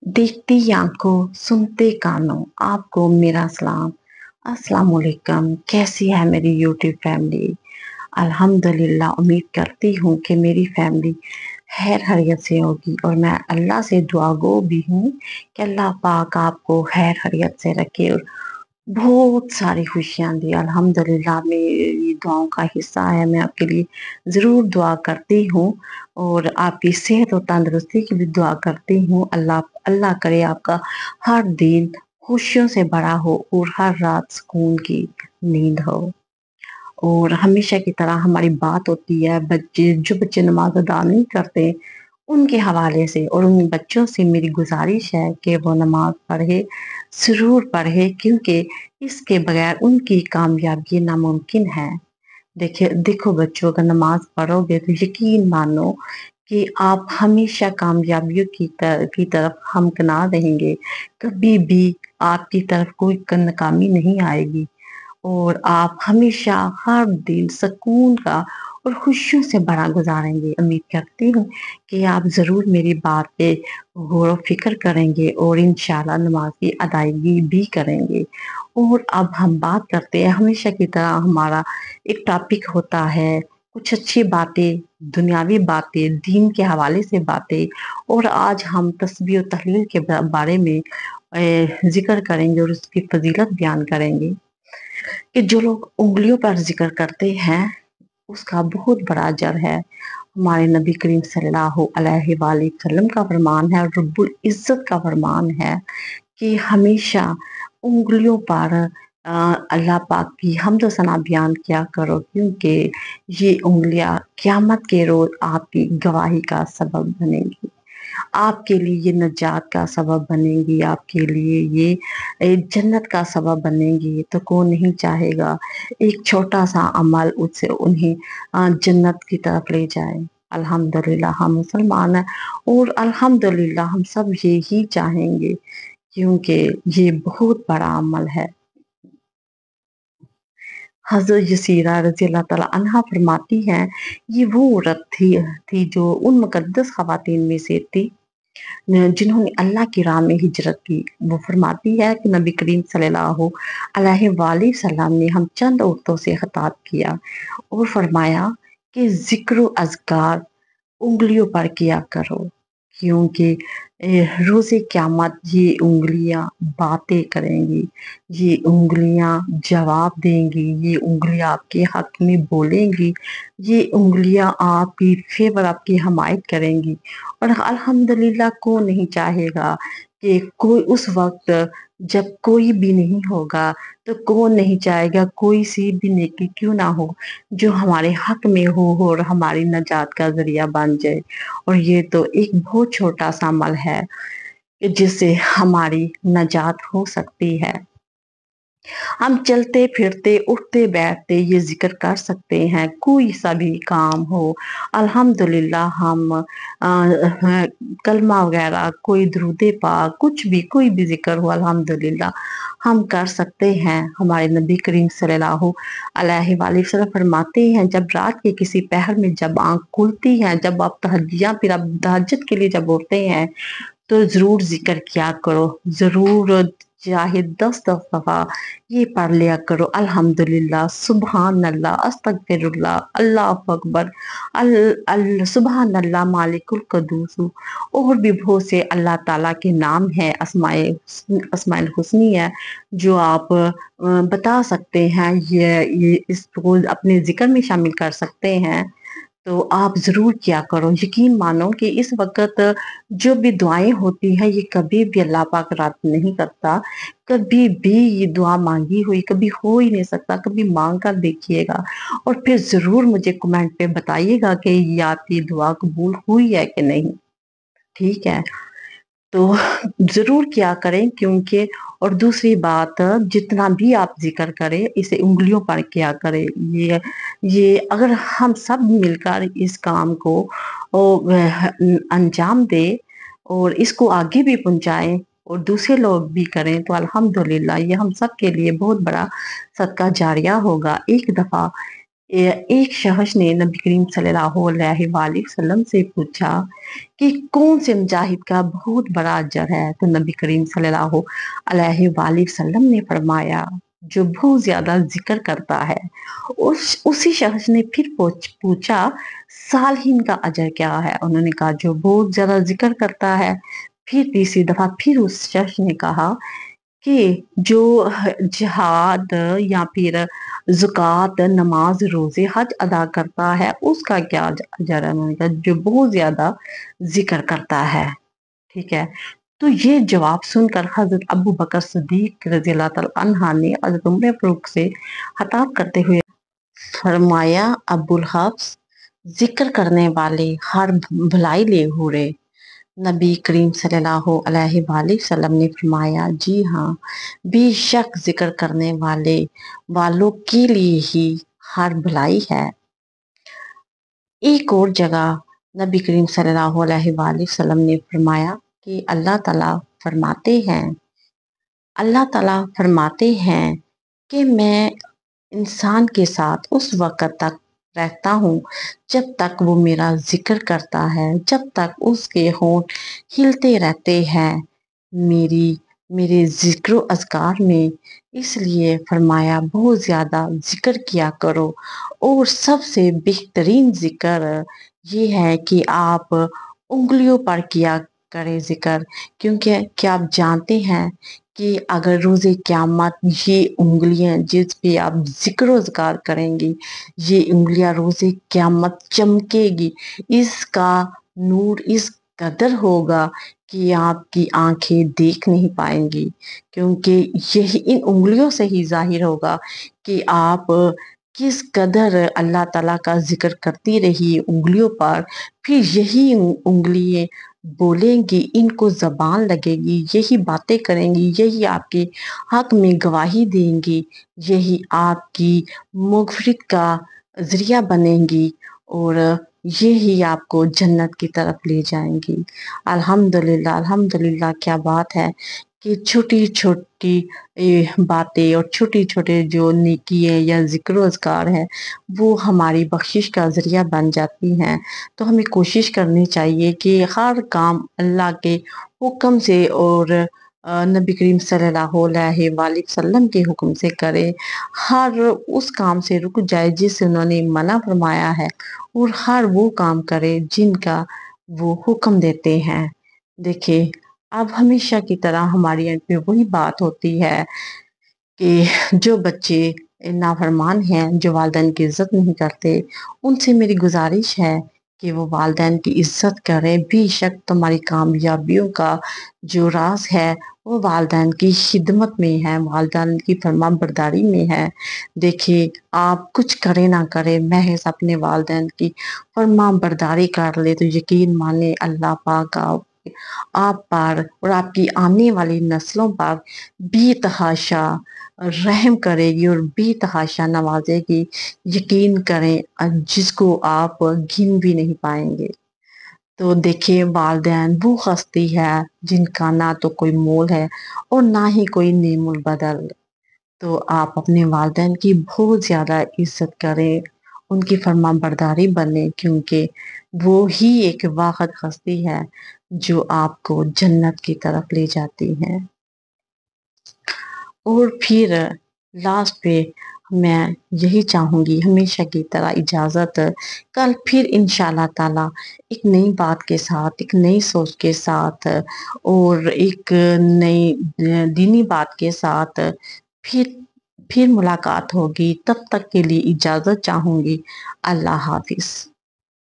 देखती आंखों सुनते कानों आपको मेरा सलाम। अस्सलाम वालेकुम। कैसी है मेरी यूट्यूब फैमिली? अल्हम्दुलिल्लाह, उम्मीद करती हूँ कि मेरी फैमिली खैर खैरियत से होगी और मैं अल्लाह से दुआ गो भी हूँ कि अल्लाह पाक आपको खैर खैरियत से रखे और बहुत सारी खुशियाँ दी। अल्हम्दुलिल्लाह, मेरी दुआओं का हिस्सा है, मैं आपके लिए ज़रूर दुआ करती हूँ और आपकी सेहत और तंदुरुस्ती की भी दुआ करती हूँ। अल्लाह अल्लाह करे आपका हर दिन खुशियों से भरा हो और हर रात सुकून की नींद हो। और हमेशा की तरह हमारी बात होती है जो बच्चे नमाज अदा नहीं करते उनके हवाले से, और उन बच्चों से मेरी गुजारिश है कि वो नमाज पढ़े, ज़रूर पढ़े, क्योंकि इसके बगैर उनकी कामयाबी नामुमकिन है। देखिए देखो बच्चों, अगर नमाज पढ़ोगे तो यकीन मानो कि आप हमेशा कामयाबियों की तरफ हमकिनार रहेंगे। कभी भी आपकी तरफ कोई नाकामी नहीं आएगी और आप हमेशा हर दिन सुकून का और खुशियों से भरा गुजारेंगे। उम्मीद करती हूँ कि आप ज़रूर मेरी बात पे गौर व फिक्र करेंगे और इंशाल्लाह नमाज की अदायगी भी करेंगे। और अब हम बात करते हैं, हमेशा की तरह हमारा एक टॉपिक होता है कुछ अच्छी बातें, दुनियावी बातें, दीन के हवाले से बातें। और आज हम तस्बीह और तहलील के बारे में जिक्र करेंगे और उसकी फजीलत बयान करेंगे कि जो लोग उंगलियों पर जिक्र करते हैं उसका बहुत बड़ा अजर है। हमारे नबी करीम सल्लल्लाहु अलैहि वसल्लम का फरमान है और रब्बुल इज्जत का फरमान है कि हमेशा उंगलियों पर अल्लाह पाक की हम्द व सना बयान किया करो, क्योंकि ये उंगलियां क़यामत के रोज आपकी गवाही का सबब बनेगी, आपके लिए ये नजात का सबब बनेगी, आपके लिए ये जन्नत का सबब बनेगी। तो कौन नहीं चाहेगा एक छोटा सा अमल उससे उन्हें जन्नत की तरफ ले जाए। अल्हम्दुलिल्लाह हम मुसलमान हैं और अल्हम्दुलिल्लाह हम सब यही चाहेंगे, क्योंकि ये बहुत बड़ा अमल है। हज़रत यसीरा रज़ी अल्लाह तआला अन्हा फरमाती हैं, ये वो औरत थी जो उन मुकद्दस ख़वातीन में से थी जिन्होंने अल्लाह की राह में हिजरत की। वो फरमाती है कि नबी करीम सल्लल्लाहु अलैहि वसल्लम ने हम चंद औरतों से खिताब किया और फरमाया कि ज़िक्र अज़कार उंगलियों पर किया करो, क्योंकि रोज़े क़यामत ये उंगलियां बातें करेंगी, ये उंगलियां जवाब देंगी, ये उंगलियां आपके हक में बोलेंगी, ये उंगलियां आपकी फेवर, आपकी हमायत करेंगी। और अल्हम्दुलिल्लाह कौन नहीं चाहेगा कि कोई उस वक्त जब कोई भी नहीं होगा, तो कौन नहीं चाहेगा कोई सी भी नेकी क्यों ना हो जो हमारे हक में हो और हमारी नजात का जरिया बन जाए। और ये तो एक बहुत छोटा सा अमल है कि जिससे हमारी नजात हो सकती है। हम चलते फिरते उठते बैठते ये जिक्र कर सकते हैं, कोई सा भी काम हो। अल्हम्दुलिल्लाह हम कलमा वगैरह, कोई दुरूद पाक, कुछ भी, कोई भी जिक्र हो, अल्हम्दुलिल्लाह हम कर सकते हैं। हमारे नबी करीम सल्लल्लाहु अलैहि वसल्लम फरमाते हैं, जब रात के किसी पहर में जब आँख खुलती है, जब आप फिर आप तहज्जुद के लिए जब उठते हैं, तो ज़रूर ज़िक्र किया करो, ज़रूर चाहे 10-10 दफ़ा ये पढ़ लिया करो, अल्हम्दुलिल्लाह, सुबहान अल्लाह, अस्तगफिरुल्लाह, अल्लाहु अकबर, अल अल सुबहान अल्लाह मालिकुल कुद्दूस। और भी बहुत से अल्लाह ताला के नाम हैं, अस्माउल हुस्नी है जो आप बता सकते हैं, ये इसको अपने ज़िक्र में शामिल कर सकते हैं। तो आप ज़रूर किया करो। यकीन मानो कि इस वक़्त जो भी दुआएँ होती हैं, ये कभी भी अल्लाह पाक रद्द नहीं करता। कभी भी ये दुआ माँगी हुई कभी हो ही नहीं सकता, कभी माँग कर देखिएगा और फिर ज़रूर मुझे कमेंट पे बताइएगा कि ये आपकी दुआ कबूल हुई है कि नहीं, ठीक है? तो ज़रूर किया करें, क्योंकि और दूसरी बात, जितना भी आप ज़िक्र करें इसे उँगलियों पर किया करें। ये अगर हम सब मिलकर इस काम को अंजाम दें और इसको आगे भी पहुँचाएँ और दूसरे लोग भी करें, तो अल्हम्दुलिल्लाह ये हम सब के लिए बहुत बड़ा सदका जारिया होगा। एक दफ़ा एक शख्स ने नबी करीम सल्लल्लाहु अलैहि वसल्लम से पूछा कि कौन से मुजाहिद का बहुत बड़ा अजर है। तो नबी करीम सल्लल्लाहु अलैहि वसल्लम ने फरमाया, जो बहुत ज्यादा जिक्र करता है। उसी शख्स ने फिर पूछा, सालहीन का अजर क्या है। उन्होंने कहा, जो बहुत ज्यादा जिक्र करता है। फिर तीसरी दफा फिर उस शख्स ने कहा कि जो जिहाद या फिर ज़कात, नमाज, रोजे, हज अदा करता है, उसका क्या अजर है। उन्होंने कहा, जो बहुत ज्यादा जिक्र करता है। ठीक है। तो ये जवाब सुनकर हजरत अबू बकर सिद्दीक रज़ी अल्लाह तआला अन्हा ने हजरत उमर फारूक से खिताब करते हुए फरमाया, अबुल हफ्स, जिक्र करने वाले हर भलाई ले हुए। नबी करीम सल्लल्लाहु अलैहि वसल्लम ने फरमाया, जी हाँ, बेशक जिक्र करने वालों के लिए ही हर भलाई है। एक और जगह नबी करीम सल्लल्लाहु अलैहि वसल्लम ने फरमाया कि अल्लाह ताला फरमाते हैं कि मैं इंसान के साथ उस वक़्त तक रहता हूँ जब तक वो मेरा जिक्र करता है, जब तक उसके होंठ हिलते रहते हैं मेरी मेरे जिक्र अज़कार में। इसलिए फरमाया, बहुत ज़्यादा जिक्र किया करो। और सबसे बेहतरीन जिक्र ये है कि आप उंगलियों पर किया करें जिक्र, क्योंकि क्या आप जानते हैं कि अगर रोज़े क़यामत ये उंगलियां जिस पे आप जिक्र अज़कार करेंगी, ये उंगलियां रोज़े क़यामत चमकेगी। इसका नूर इस कदर होगा कि आपकी आंखें देख नहीं पाएंगी, क्योंकि यही इन उंगलियों से ही जाहिर होगा कि आप किस कदर अल्लाह ताला का जिक्र करती रही उंगलियों पर। फिर यही उंगलियां बोलेंगी, इनको जबान लगेगी, यही बातें करेंगी, यही आपके हक में गवाही देंगी, यही आपकी मग़फ़िरत का जरिया बनेंगी और यही आपको जन्नत की तरफ ले जाएंगी। अल्हम्दुलिल्लाह, अल्हम्दुलिल्लाह, क्या बात है कि छोटी छोटी बातें और छोटी छोटे जो नेकी है या जिक्र अज़कार है, वो हमारी बख्शिश का जरिया बन जाती हैं। तो हमें कोशिश करनी चाहिए कि हर काम अल्लाह के हुक्म से और नबी करीम सल्लल्लाहु अलैहि वसल्लम के हुक्म से करें। हर उस काम से रुक जाए जिससे उन्होंने मना फरमाया है, और हर वो काम करे जिनका वो हुक्म देते हैं। देखिए, अब हमेशा की तरह हमारी एंड पे वही बात होती है कि जो बच्चे नाफरमान हैं, जो वालिदैन की इज्जत नहीं करते, उनसे मेरी गुजारिश है कि वो वालिदैन की इज्जत करें। बेशक तुम्हारी कामयाबियों का जो राज है वो वालिदैन की खिदमत में है, वालिदैन की फरमाबरदारी में है। देखिए, आप कुछ करें ना करें, महज अपने वालिदैन की फरमाबरदारी कर ले तो यकीन माने अल्लाह पाक आप पर और आपकी आने वाली नस्लों पर बेतहाशा रहम करेगी और बेतहाशा नवाजेगी। यकीन करें, जिसको आप गिन भी नहीं पाएंगे। तो देखिए, वालिदैन वो हस्ती है जिनका ना तो कोई मोल है और ना ही कोई नेमुल बदल। तो आप अपने वालिदैन की बहुत ज़्यादा इज्जत करें, उनकी फरमाबरदारी बने, क्योंकि वो ही एक वाहिद हस्ती है जो आपको जन्नत की तरफ ले जाती है। और फिर लास्ट पे मैं यही चाहूँगी, हमेशा की तरह इजाज़त। कल फिर इंशाल्लाह ताला एक नई बात के साथ, एक नई सोच के साथ और एक नई दीनी बात के साथ फिर फिर मुलाकात होगी। तब तक के लिए इजाज़त चाहूँगी। अल्लाह हाफ़िज़।